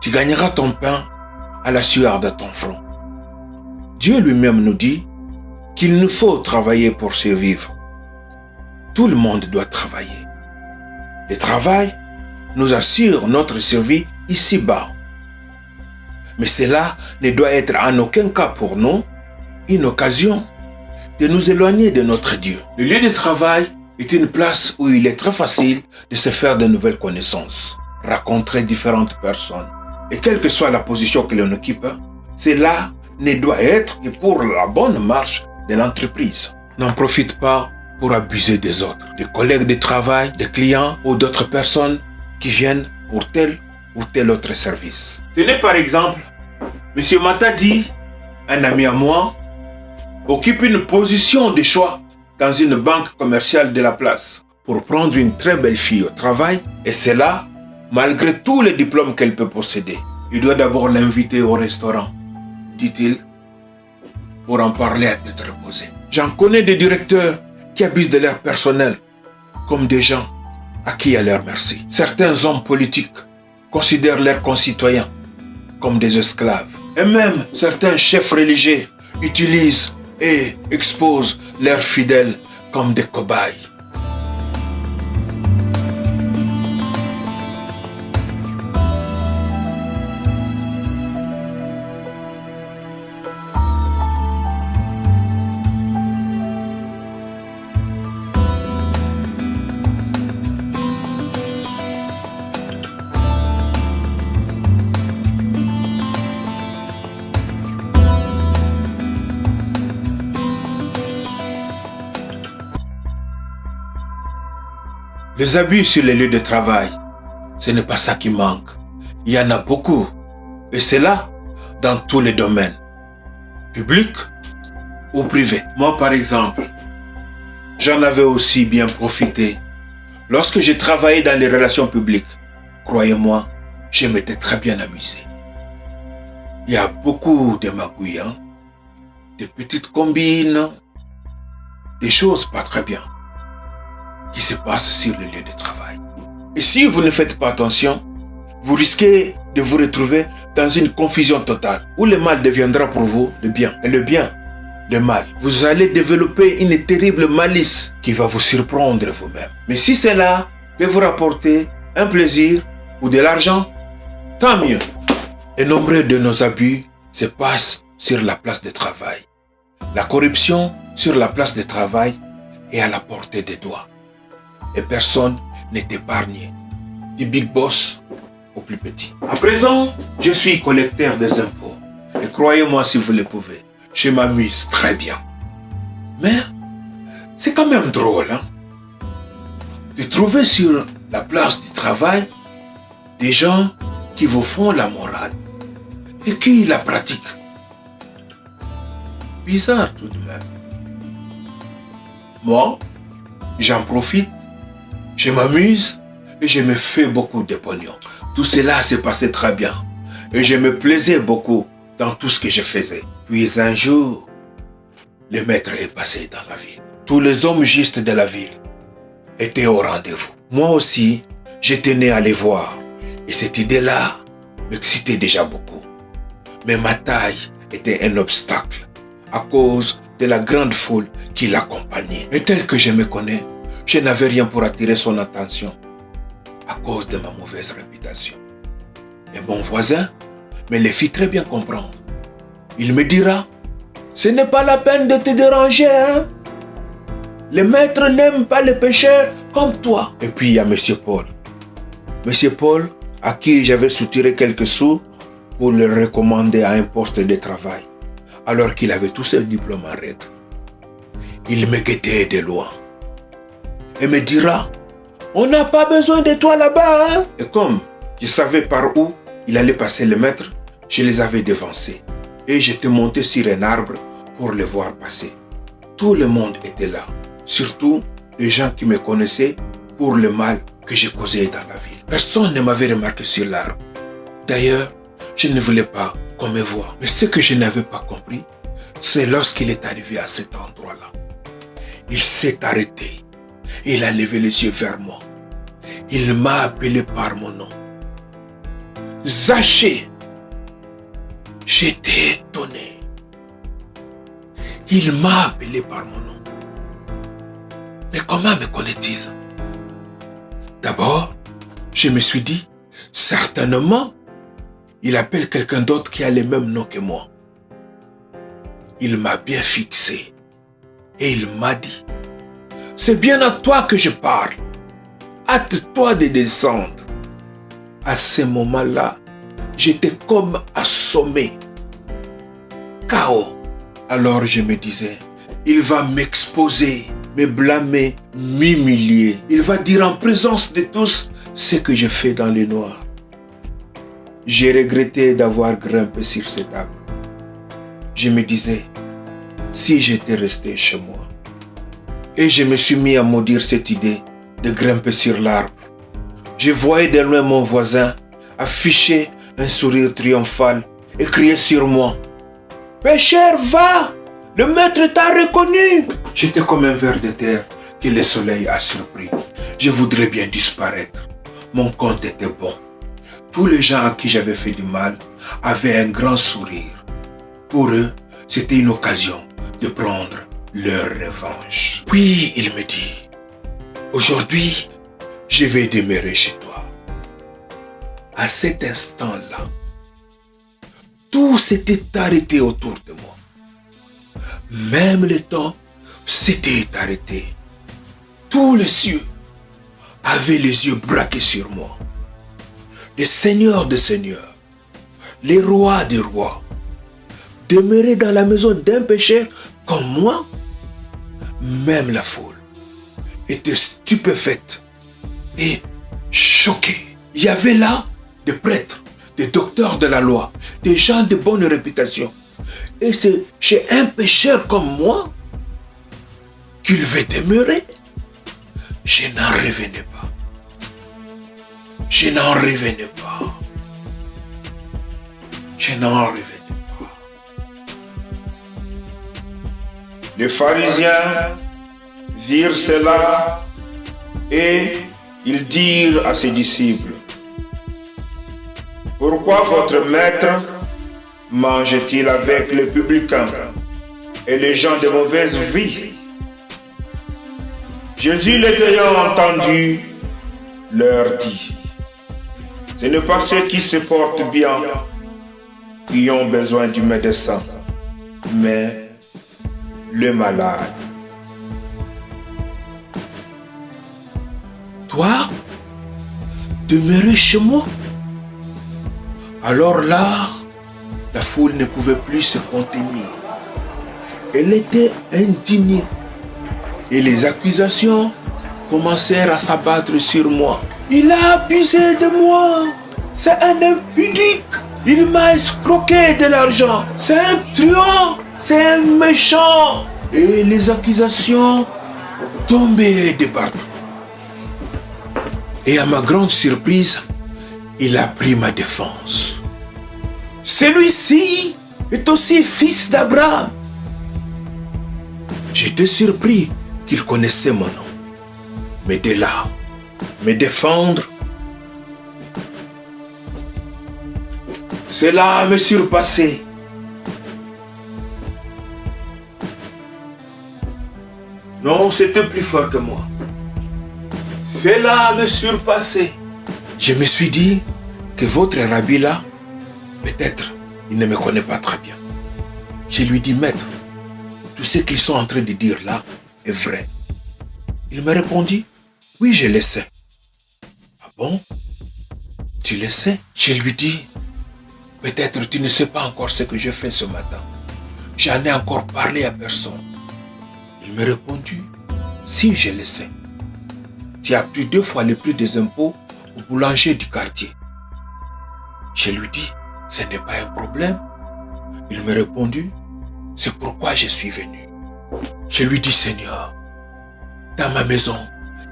Tu gagneras ton pain à la sueur de ton front. Dieu lui-même nous dit qu'il nous faut travailler pour survivre. Tout le monde doit travailler. Le travail nous assure notre survie ici-bas. Mais cela ne doit être en aucun cas pour nous une occasion de nous éloigner de notre Dieu. Le lieu de travail est une place où il est très facile de se faire de nouvelles connaissances, rencontrer différentes personnes. Et quelle que soit la position que l'on occupe, cela ne doit être que pour la bonne marche de l'entreprise. N'en profite pas pour abuser des autres, des collègues de travail, des clients ou d'autres personnes qui viennent pour tel ou tel autre service. Tenez par exemple, M. Matadi, un ami à moi, occupe une position de choix dans une banque commerciale de la place pour prendre une très belle fille au travail, et cela malgré tous les diplômes qu'elle peut posséder. Il doit d'abord l'inviter au restaurant, dit-il, pour en parler à tête reposée. J'en connais des directeurs qui abusent de leur personnel comme des gens à qui à leur merci. Certains hommes politiques considèrent leurs concitoyens comme des esclaves. Et même certains chefs religieux utilisent et exposent leurs fidèles comme des cobayes. Les abus sur les lieux de travail, ce n'est pas ça qui manque. Il y en a beaucoup. Et c'est là, dans tous les domaines, publics ou privés. Moi, par exemple, j'en avais aussi bien profité. Lorsque j'ai travaillé dans les relations publiques, croyez-moi, je m'étais très bien amusé. Il y a beaucoup de magouilles, hein? Des petites combines, des choses pas très bien qui se passent sur le lieu de travail. Et si vous ne faites pas attention, vous risquez de vous retrouver dans une confusion totale où le mal deviendra pour vous le bien et le bien le mal. Vous allez développer une terrible malice qui va vous surprendre vous-même. Mais si cela peut vous rapporter un plaisir ou de l'argent, tant mieux. Et nombreux de nos abus se passent sur la place de travail. La corruption sur la place de travail est à la portée des doigts. Et personne n'est épargné, du big boss au plus petit. À présent, je suis collecteur des impôts. Et croyez-moi si vous le pouvez, je m'amuse très bien. Mais c'est quand même drôle, hein, de trouver sur la place du travail des gens qui vous font la morale et qui la pratiquent. Bizarre tout de même. Moi, j'en profite. Je m'amuse et je me fais beaucoup de pognon. Tout cela s'est passé très bien et je me plaisais beaucoup dans tout ce que je faisais. Puis un jour, le maître est passé dans la ville. Tous les hommes justes de la ville étaient au rendez-vous. Moi aussi, je tenais à les voir et cette idée-là m'excitait déjà beaucoup. Mais ma taille était un obstacle à cause de la grande foule qui l'accompagnait. Et tel que je me connais, je n'avais rien pour attirer son attention à cause de ma mauvaise réputation. Et mon voisin me le fit très bien comprendre. Il me dira, ce n'est pas la peine de te déranger, hein? Le maître n'aime pas les pécheurs comme toi. Et puis il y a Monsieur Paul. Monsieur Paul, à qui j'avais soutiré quelques sous pour le recommander à un poste de travail, alors qu'il avait tous ses diplômes en règle. Il me guettait de loin et me dira, on n'a pas besoin de toi là-bas, hein? Et comme je savais par où il allait passer le maître, je les avais devancés et j'étais monté sur un arbre pour les voir passer. Tout le monde était là, surtout les gens qui me connaissaient pour le mal que j'ai causé dans la ville. Personne ne m'avait remarqué sur l'arbre. D'ailleurs, je ne voulais pas qu'on me voie. Mais ce que je n'avais pas compris, c'est lorsqu'il est arrivé à cet endroit-là. Il s'est arrêté. Il a levé les yeux vers moi. Il m'a appelé par mon nom. Zaché. J'étais étonné. Il m'a appelé par mon nom. Mais comment me connaît-il? D'abord, je me suis dit, certainement, il appelle quelqu'un d'autre qui a le même nom que moi. Il m'a bien fixé et il m'a dit, c'est bien à toi que je parle. Hâte-toi de descendre. À ce moment-là, j'étais comme assommé. KO. Alors je me disais, il va m'exposer, me blâmer, m'humilier. Il va dire en présence de tous ce que je fais dans le noir. J'ai regretté d'avoir grimpé sur cet arbre. Je me disais, si j'étais resté chez moi. Et je me suis mis à maudire cette idée de grimper sur l'arbre. Je voyais de loin mon voisin afficher un sourire triomphal et crier sur moi. Pécheur, va! Le maître t'a reconnu! J'étais comme un ver de terre que le soleil a surpris. Je voudrais bien disparaître. Mon compte était bon. Tous les gens à qui j'avais fait du mal avaient un grand sourire. Pour eux, c'était une occasion de prendre leur revanche. Puis il me dit, aujourd'hui, je vais demeurer chez toi. À cet instant-là, tout s'était arrêté autour de moi. Même le temps s'était arrêté. Tous les cieux avaient les yeux braqués sur moi. Les seigneurs des seigneurs, les rois des rois, demeuraient dans la maison d'un pécheur comme moi. Même la foule était stupéfaite et choquée. Il y avait là des prêtres, des docteurs de la loi, des gens de bonne réputation. Et c'est chez un pécheur comme moi qu'il veut demeurer. Je n'en revenais pas. Je n'en revenais pas. Je n'en revenais pas. Les pharisiens virent cela et ils dirent à ses disciples, pourquoi votre maître mange-t-il avec les publicains et les gens de mauvaise vie? Jésus, les ayant entendus, leur dit, ce n'est pas ceux qui se portent bien qui ont besoin du médecin, mais le malade. Toi, demeurer chez moi? Alors là, la foule ne pouvait plus se contenir. Elle était indignée. Et les accusations commencèrent à s'abattre sur moi. Il a abusé de moi. C'est un impudique. Il m'a escroqué de l'argent. C'est un truand. C'est un méchant. Et les accusations tombaient de partout. Et à ma grande surprise, il a pris ma défense. Celui-ci est aussi fils d'Abraham. J'étais surpris qu'il connaissait mon nom. Mais de là, me défendre, cela me surpassait. Non, c'était plus fort que moi. Cela me surpassait. Je me suis dit que votre rabbi là, peut-être, il ne me connaît pas très bien. Je lui dis, maître, tout ce qu'ils sont en train de dire là est vrai. Il me répondit, oui, je le sais. Ah bon? Tu le sais? Je lui dis, peut-être tu ne sais pas encore ce que j'ai fait ce matin. J'en ai encore parlé à personne. Il me répondit, si, je le sais. Tu as pris 2 fois le prix des impôts au boulanger du quartier. Je lui dis, ce n'est pas un problème. Il me répondit, c'est pourquoi je suis venu. Je lui dis, Seigneur, dans ma maison,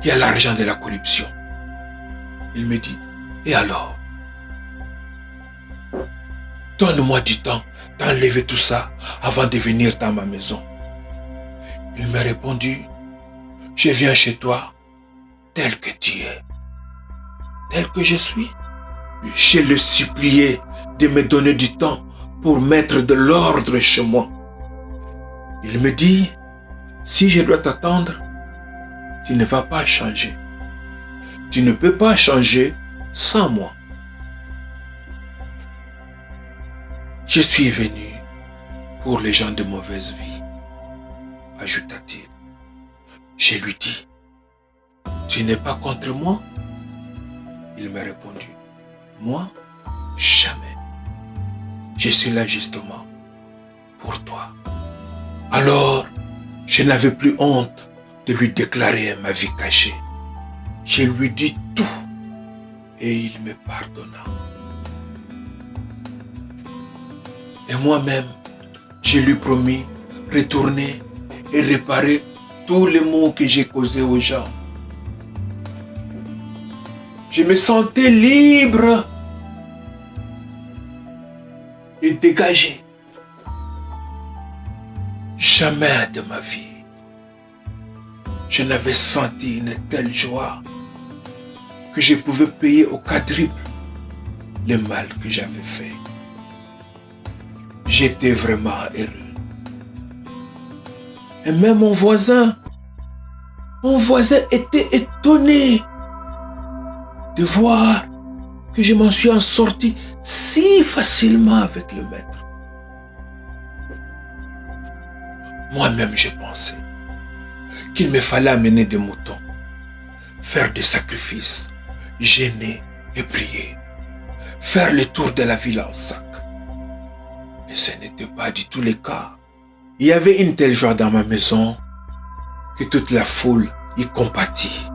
il y a l'argent de la corruption. Il me dit, et alors? Donne-moi du temps d'enlever tout ça avant de venir dans ma maison. Il m'a répondu, je viens chez toi tel que tu es, tel que je suis. Je le suppliais de me donner du temps pour mettre de l'ordre chez moi. Il me dit, si je dois t'attendre, tu ne vas pas changer. Tu ne peux pas changer sans moi. Je suis venu pour les gens de mauvaise vie, ajouta-t-il. Je lui dis, tu n'es pas contre moi? Il me répondit, moi, jamais. Je suis là justement pour toi. Alors, je n'avais plus honte de lui déclarer ma vie cachée. Je lui dis tout et il me pardonna. Et moi-même, je lui promis retourner et réparer tous les maux que j'ai causés aux gens. Je me sentais libre et dégagé. Jamais de ma vie, je n'avais senti une telle joie que je pouvais payer au quadruple le mal que j'avais fait. J'étais vraiment heureux. Et même mon voisin était étonné de voir que je m'en suis en sorti si facilement avec le maître. Moi-même, j'ai pensé qu'il me fallait amener des moutons, faire des sacrifices, jeûner et prier, faire le tour de la ville en sac. Mais ce n'était pas du tout le cas. Il y avait une telle joie dans ma maison que toute la foule y compatit.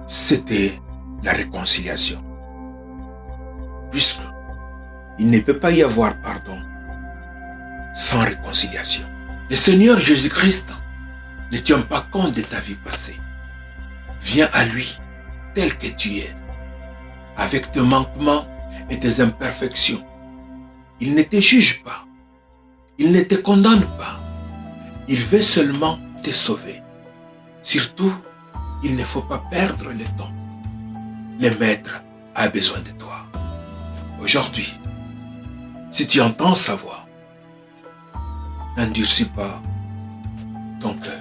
C'était la réconciliation. Puisque il ne peut pas y avoir pardon sans réconciliation. Le Seigneur Jésus-Christ ne tient pas compte de ta vie passée. Viens à lui tel que tu es, avec tes manquements et tes imperfections. Il ne te juge pas. Il ne te condamne pas. Il veut seulement te sauver. Surtout, il ne faut pas perdre le temps. Le Maître a besoin de toi. Aujourd'hui, si tu entends sa voix, n'endurcis pas ton cœur.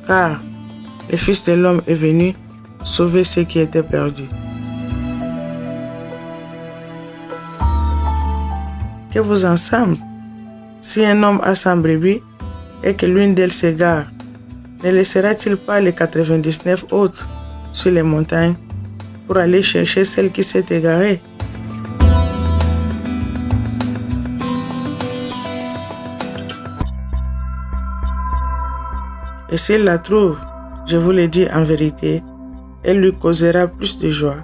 Car le Fils de l'homme est venu sauver ceux qui étaient perdus. Que vous ensemble, si un homme a 100 brebis et que l'une d'elles s'égare, ne laissera-t-il pas les 99 autres sur les montagnes pour aller chercher celle qui s'est égarée? Et s'il la trouve, je vous le dis en vérité, elle lui causera plus de joie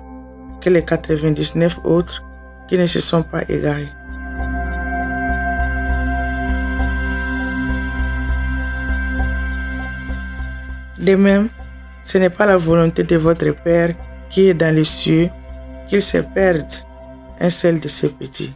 que les 99 autres qui ne se sont pas égarés. De même, ce n'est pas la volonté de votre Père qui est dans les cieux qu'il se perde un seul de ses petits.